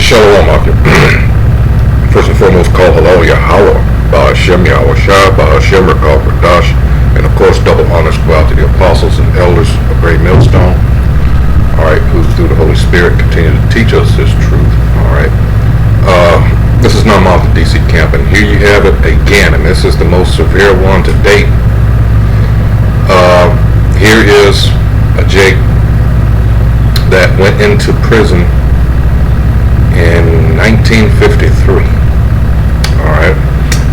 Shalom, Akim. First and foremost, call hello, Yahweh, Ba'ashem, Yahweh Shai, Ba'ashem, Rakal Pradash, and of course, double honors go out to the apostles and elders of Great Millstone, alright, who through the Holy Spirit continue to teach us this truth, alright. This is not the DC camp, and here you have it again, and this is the most severe one to date. Here is a Jake that went into prison in 1953. Alright.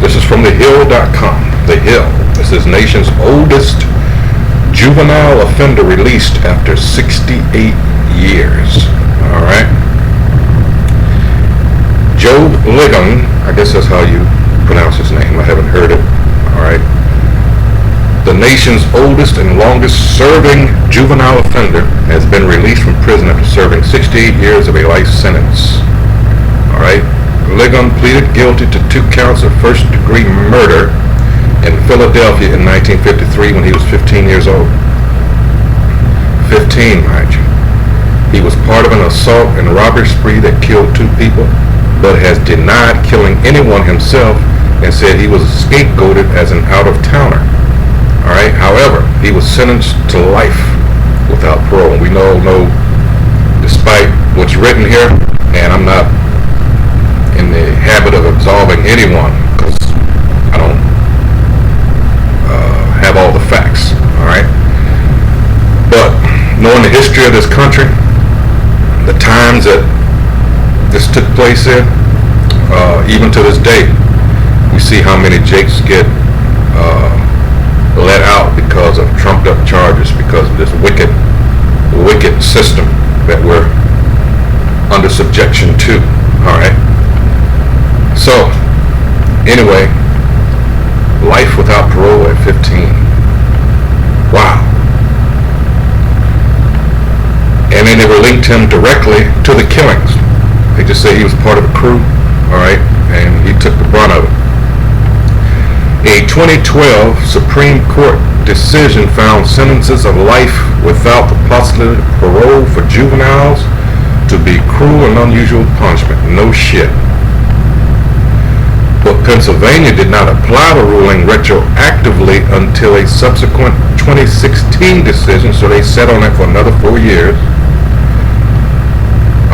This is from thehill.com. The Hill. This is nation's oldest juvenile offender released after 68 years. Alright. Joe Ligon, I guess that's how you pronounce his name. I haven't heard it. Alright. The nation's oldest and longest serving juvenile offender has been released from prison after serving 68 years of a life sentence. Alright. Ligon pleaded guilty to 2 counts of first-degree murder in Philadelphia in 1953 when he was 15 years old. 15, mind you. He was part of an assault and robbery spree that killed 2 people, but has denied killing anyone himself and said he was scapegoated as an out-of-towner. Alright, however, he was sentenced to life without parole. We all know, despite what's written here, and I'm not in the habit of absolving anyone because I don't have all the facts, alright? But knowing the history of this country, the times that this took place in, even to this day, we see how many Jakes get let out because of trumped up charges, because of this wicked system that we're under subjection to. Alright. So, anyway, life without parole at 15. Wow. And then they were linked him directly to the killings. They just say he was part of a crew, alright, and he took the brunt of it. A 2012 Supreme Court decision found sentences of life without the possibility of parole for juveniles to be cruel and unusual punishment. No shit. But Pennsylvania did not apply the ruling retroactively until a subsequent 2016 decision, so they sat on it for another 4 years.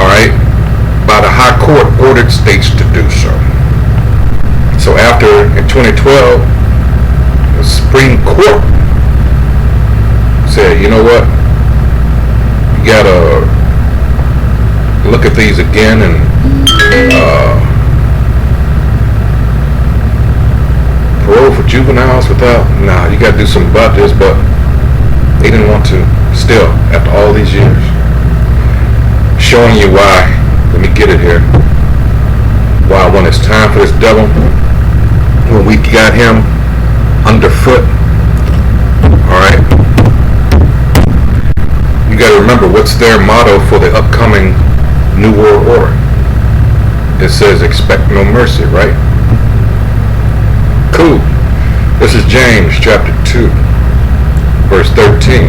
Alright, by the High Court ordered states to do so. So after, in 2012, the Supreme Court said, you know what, you gotta look at these again and parole for juveniles without, you gotta do something about this, but they didn't want to still, after all these years. Showing you why, let me get it here, why when it's time for this devil, when we got him underfoot, alright, you got to remember what's their motto for the upcoming New World Order. It says expect no mercy, right? Cool. This is James chapter 2 verse 13,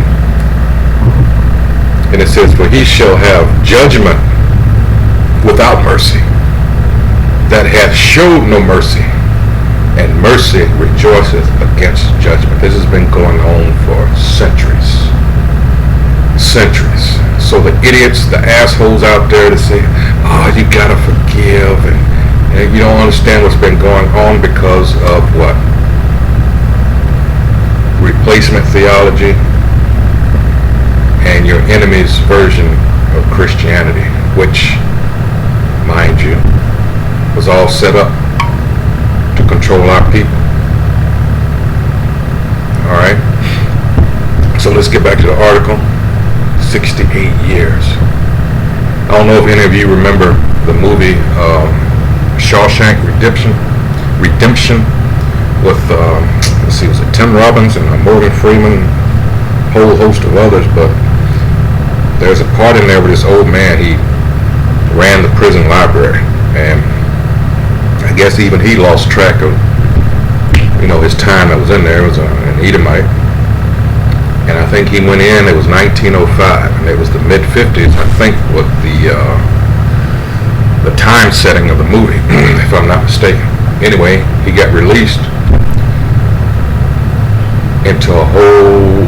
and it says, for he shall have judgment without mercy that hath showed no mercy, and mercy rejoiceth against judgment. This has been going on for centuries. Centuries. So the idiots, the assholes out there that say, oh, you gotta forgive, and you don't understand what's been going on because of what? Replacement theology and your enemy's version of Christianity, which, mind you, was all set up to control our people. Alright? So let's get back to the article. 68 years. I don't know if any of you remember the movie Shawshank Redemption with, let's see, was it Tim Robbins and Morgan Freeman, a whole host of others, but there's a part in there where this old man, he ran the prison library, and I guess even he lost track of, his time that was in there. It was an Edomite, and I think he went in, it was 1905, and it was the mid-50s, I think, what the the time setting of the movie, if I'm not mistaken. Anyway, he got released into a whole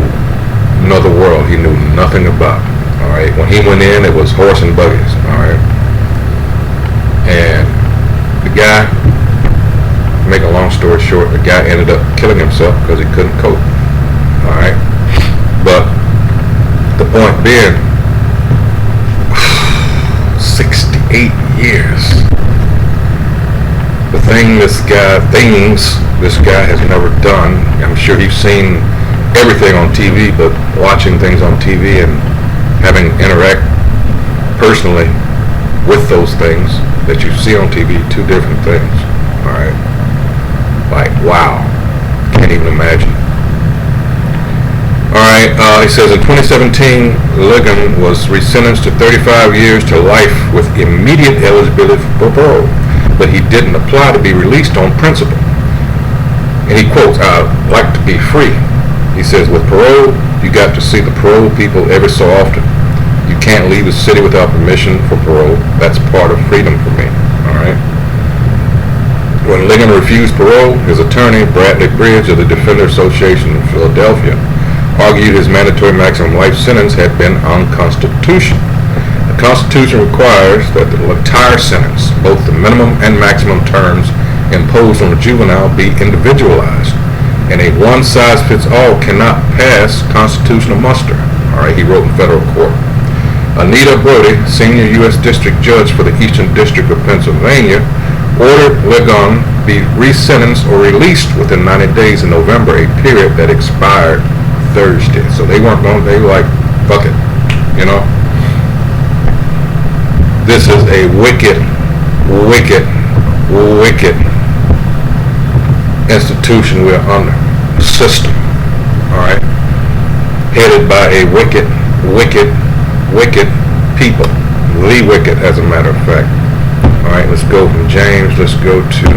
another world he knew nothing about. All right, when he went in, it was horse and buggies. All right, and the guy, make a long story short, the guy ended up killing himself because he couldn't cope. All right, but the point being, 68 years. The things this guy has never done. I'm sure he's seen everything on TV, but watching things on TV and having interact personally with those things that you see on TV, two different things. All right, like wow, can't even imagine. All right, he says in 2017, Ligon was resentenced to 35 years to life with immediate eligibility for parole, but he didn't apply to be released on principle. And he quotes, "I'd like to be free." He says, "With parole, you got to see the parole people every so often. You can't leave the city without permission for parole. That's part of freedom for me." All right. When Ligon refused parole, his attorney, Bradley Bridge of the Defender Association in Philadelphia, argued his mandatory maximum life sentence had been unconstitutional. The Constitution requires that the entire sentence, both the minimum and maximum terms imposed on a juvenile, be individualized, and a one-size-fits-all cannot pass constitutional muster. All right, he wrote in federal court. Anita Brody, senior U.S. District Judge for the Eastern District of Pennsylvania, ordered Ligon be resentenced or released within 90 days in November, a period that expired Thursday. So they weren't going, they were like, fuck it, you know. This is a wicked, wicked, wicked institution we're under, system, all right, headed by a wicked, wicked, wicked people, the wicked as a matter of fact. All right, let's go from James, let's go to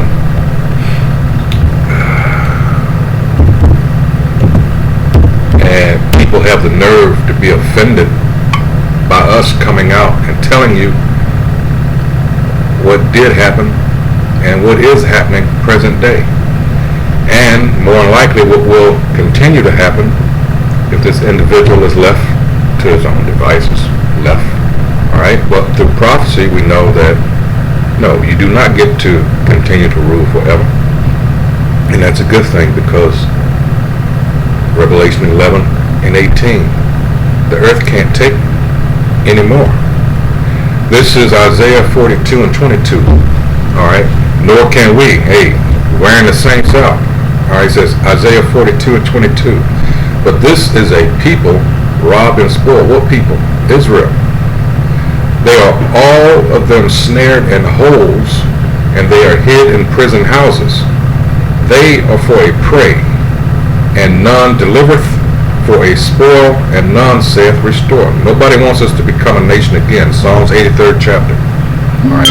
and people have the nerve to be offended by us coming out and telling you what did happen and what is happening present day, and more than likely what will continue to happen if this individual is left to his own devices, left. All right, but through prophecy we know that no, you do not get to continue to rule forever, and that's a good thing, because Revelation 11 and 18, the earth can't take anymore. This is Isaiah 42 and 22. All right, nor can we. Hey, wearing the saints out. All right, it says Isaiah 42 and 22. But this is a people robbed and spoiled. What people? Israel. They are all of them snared in holes, and they are hid in prison houses. They are for a prey, and none delivereth, for a spoil, and none saith restore. Nobody wants us to become a nation again. Psalms 83rd chapter. All right.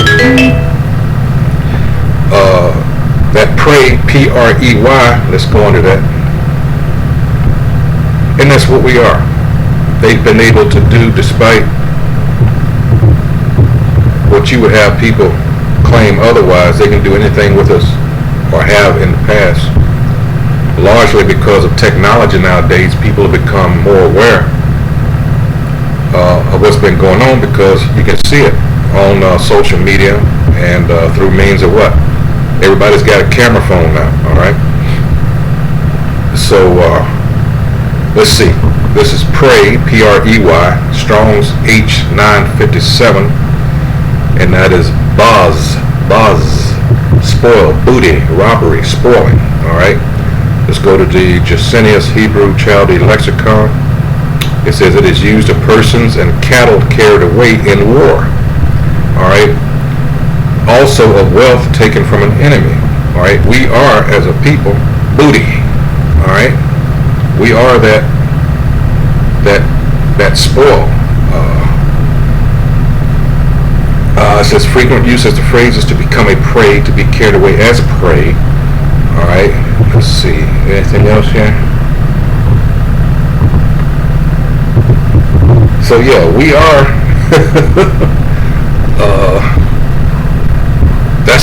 That prey, P-R-E-Y, let's go into that. And that's what we are. They've been able to do, despite what you would have people claim otherwise, they can do anything with us, or have in the past. Largely because of technology nowadays, people have become more aware of what's been going on, because you can see it on social media and through means of what? Everybody's got a camera phone now, all right? So, let's see. This is Prey, P-R-E-Y, Strong's H957, and that is Buzz, spoil, booty, robbery, spoiling, all right? Let's go to the Jacenius Hebrew Chaldee Lexicon. It says it is used of persons and cattle carried away in war. All right. Also of wealth taken from an enemy. All right. We are, as a people, booty. All right. We are that spoil. It says frequent use as the phrase is to become a prey, to be carried away as prey. All right. Let's see. Anything else here? So yeah, we are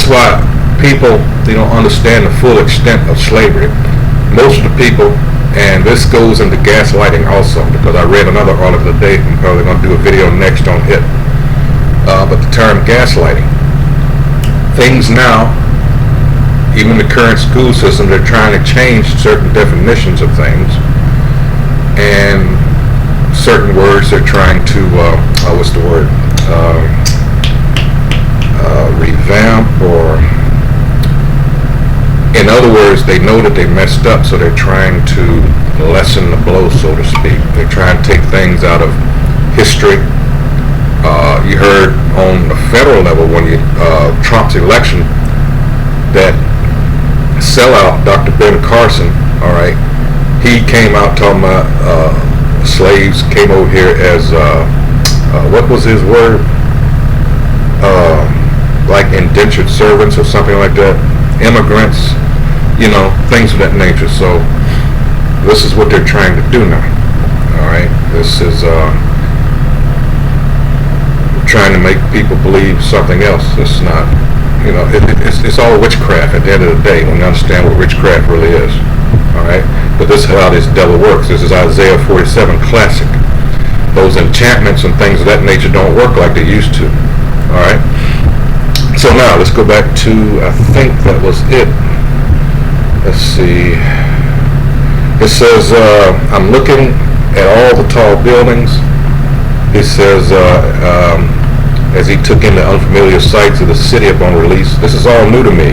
that's why people, they don't understand the full extent of slavery. Most of the people, and this goes into gaslighting also, because I read another article today. I'm probably going to do a video next on it. But the term gaslighting, things now, even the current school system, they're trying to change certain definitions of things, and certain words they're trying to what's the word, revamp, or in other words, they know that they messed up, so they're trying to lessen the blow, so to speak. They're trying to take things out of history. You heard on the federal level when Trump's election, that sellout Dr. Ben Carson, all right, he came out talking about slaves came over here as what was his word? Like indentured servants or something like that. Immigrants, things of that nature. So this is what they're trying to do now. All right, this is trying to make people believe something else. It's not, it's all witchcraft at the end of the day when you understand what witchcraft really is. All right, but this is how this devil works. This is Isaiah 47 classic. Those enchantments and things of that nature don't work like they used to. All right. So now let's go back to, I think that was it. Let's see. It says, I'm looking at all the tall buildings. It says, as he took in the unfamiliar sights of the city upon release, this is all new to me.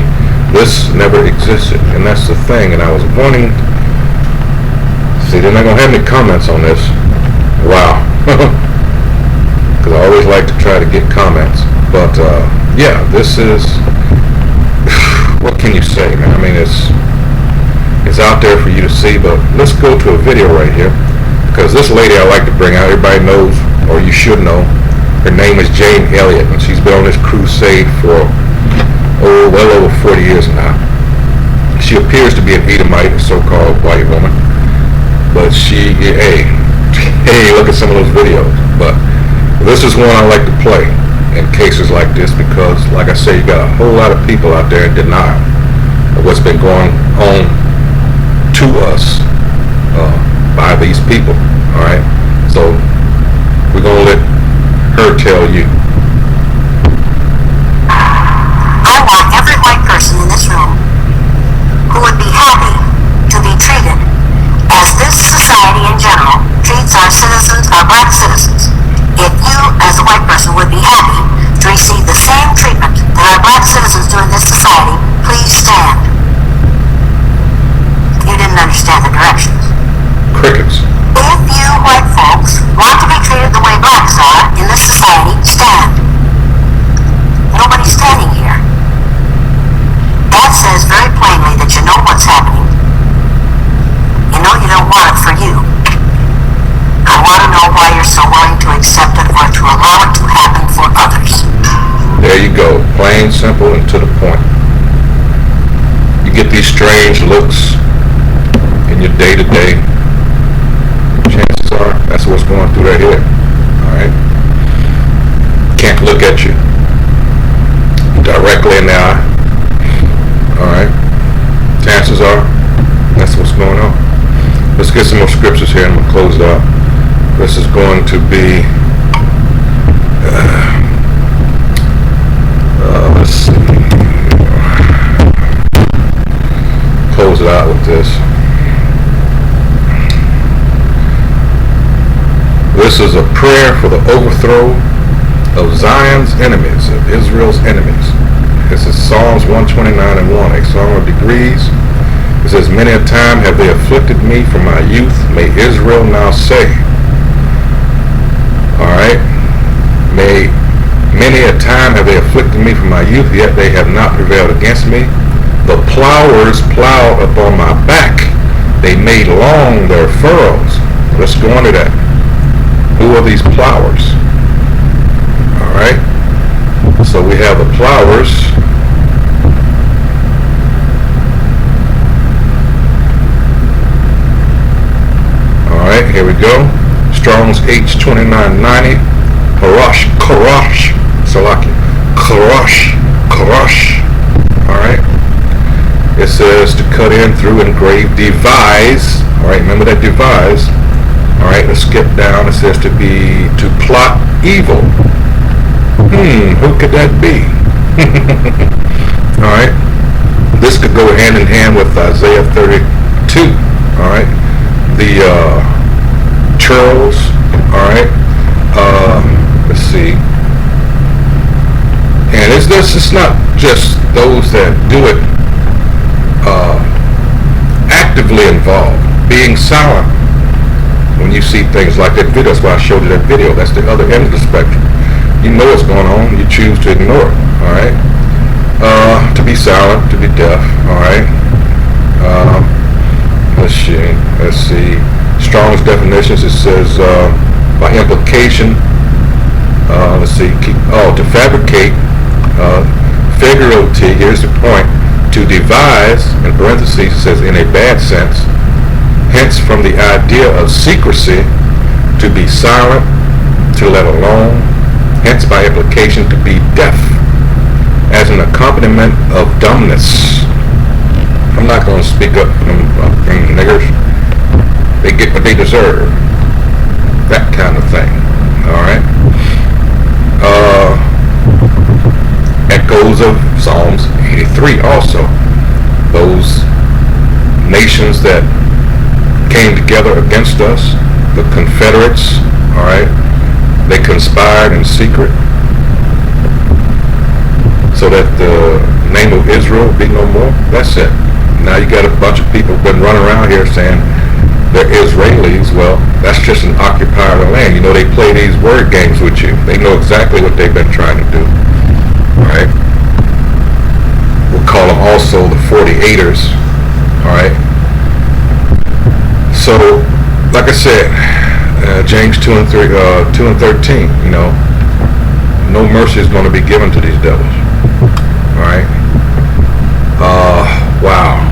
This never existed. And that's the thing. And I was wanting, see, they're not going to have any comments on this. Wow. Because I always like to try to get comments. But, yeah, this is, what can you say, man? I mean, it's out there for you to see, but let's go to a video right here, because this lady I like to bring out, everybody knows, or you should know, her name is Jane Elliott, and she's been on this crusade for, well over 40 years now. She appears to be an Edomite, a so-called white woman, but hey, look at some of those videos. But this is one I like to play in cases like this, because like I say, you got a whole lot of people out there in denial of what's been going on to us by these people. All right, so we're gonna let her tell you. I want every white person in this room who would be happy to be treated as this society in general treats our citizens, our black citizens. If you, as a white person, would be happy to receive the same treatment that our black citizens do in this society, please stand. You didn't understand the directions. Crickets. If you white folks want to be treated the way blacks are in this society, stand. Nobody's standing here. That says very plainly that you know what's happening. You know you don't want it for you. I want to know why you're so willing to accept it or to allow it to happen for others. There you go. Plain, simple, and to the point. You get these strange looks in your day-to-day. Chances are that's what's going through their head. Alright? Can't look at you directly in the eye. Alright? Chances are that's what's going on. Let's get some more scriptures here and we'll close it out. This is going to be, let's see, close it out with this. This is a prayer for the overthrow of Zion's enemies, of Israel's enemies. This is Psalms 129 and 1, a song of degrees. It says, many a time have they afflicted me from my youth, may Israel now say. Alright, many a time have they afflicted me from my youth, yet they have not prevailed against me. The plowers plowed upon my back, they made long their furrows. Let's go into that. Who are these plowers? Alright, so we have the plowers. Alright, here we go. Strong's H2990. Karash. Salaki. Karash. says to cut in, through, engrave, devise. All right, remember that devise. All right, let's skip down. It says to plot evil. Who could that be? All right, this could go hand in hand with Isaiah 32. All right, the churls. All right, let's see. And it's not just those that do it actively involved. Being silent when you see things like that video. That's why I showed you that video. That's the other end of the spectrum. You know what's going on. You choose to ignore it. All right. To be silent, to be deaf. All right. Let's see. Strong's definitions. It says by implication. Let's see. To fabricate. Figuratively. Here's the point. To devise, in parentheses, it says in a bad sense. Hence from the idea of secrecy, to be silent, to let alone, hence by implication to be deaf, as an accompaniment of dumbness. I'm not going to speak up from niggers. They get what they deserve. That kind of thing. Alright? Echoes of Psalms 83 also. Those nations that came together against us, the Confederates, all right, they conspired in secret so that the name of Israel be no more. That's it. Now you got a bunch of people been running around here saying they're Israelis. Well, that's just an occupier of the land. You know, they play these word games with you. They know exactly what they've been trying to do. All right. We'll call them also the 48ers. All right. So, like I said, James 2 and 13, you know, no mercy is going to be given to these devils. All right. Wow.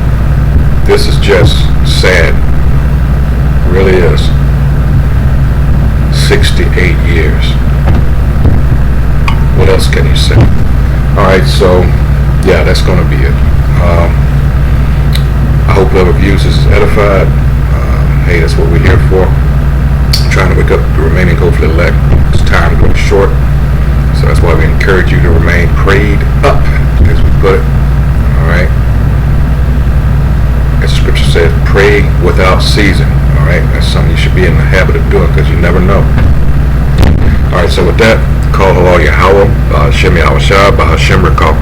This is just sad. It really is. 68 years. What else can you say? All right. So, yeah, that's going to be it. I hope whoever views this is edified. Hey, that's what we're here for. I'm trying to wake up the remaining hopefully elect. It's time going short. So that's why we encourage you to remain prayed up, as we put it. Alright. As the scripture says, pray without ceasing. Alright. That's something you should be in the habit of doing because you never know. Alright, so with that, call Allah Yahweh, Shem Yahweh Shah, Bahashem Rekal